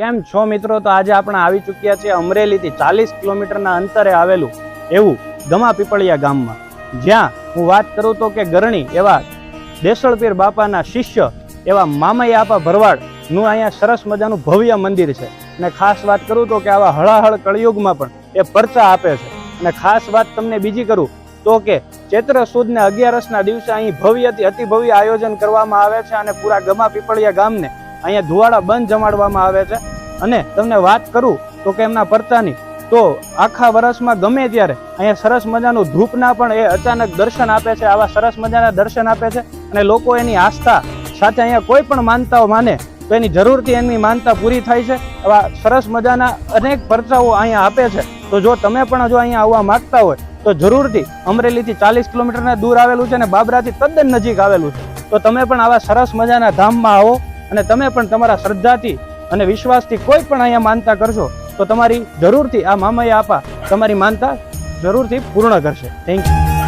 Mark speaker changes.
Speaker 1: કેમ છો મિત્રો? તો આજે આપણે આવી ચૂક્યા છીએ અમરેલીથી 40 કિલોમીટરના અંતરે આવેલું એવું ગમા પીપળિયા ગામમાં, જ્યાં હું વાત કરું તો કે ગરણી એવા દેસળપીર બાપાના શિષ્ય એવા મામૈયા આપા ભરવાડનું અહીંયા સરસ મજાનું ભવ્ય મંદિર છે. અને ખાસ વાત કરું તો કે આવા હળાહળ કળિયુગમાં પણ એ પરચા આપે છે. અને ખાસ વાત તમને બીજી કરું તો કે ચૈત્ર સુદ ને 11ના દિવસે અહીં ભવ્યથી અતિ ભવ્ય આયોજન કરવામાં આવે છે અને પૂરા ગમા પીપળિયા ગામને અહીંયા ધુવાડા બંધ જમાડવામાં આવે છે. અને તમને વાત કરું તો કે એમના પરચાની તો આખા વર્ષમાં ગમે ત્યારે અહીંયા સરસ મજાનું ધૂપના પણ એ અચાનક દર્શન આપે છે. આવા સરસ મજાના દર્શન આપે છે અને લોકો એની આસ્થા સાથે અહીંયા કોઈ પણ માનતાઓ માને તો એની જરૂરથી એની માનતા પૂરી થાય છે. આવા સરસ મજાના અનેક પરચાઓ અહીંયા આપે છે. તો જો તમે પણ જો અહીંયા આવવા માંગતા હોય તો જરૂરથી અમરેલીથી 40 કિલોમીટરના દૂર આવેલું છે અને બાબરાથી તદ્દન નજીક આવેલું છે. તો તમે પણ આવા સરસ મજાના ધામમાં આવો અને તમે પણ તમારા શ્રદ્ધાથી અને વિશ્વાસથી કોઈ પણ અહીંયા માનતા કરશો તો તમારી જરૂરથી આ મામૈયા આપા તમારી માનતા જરૂરથી પૂર્ણ કરશે. Thank you.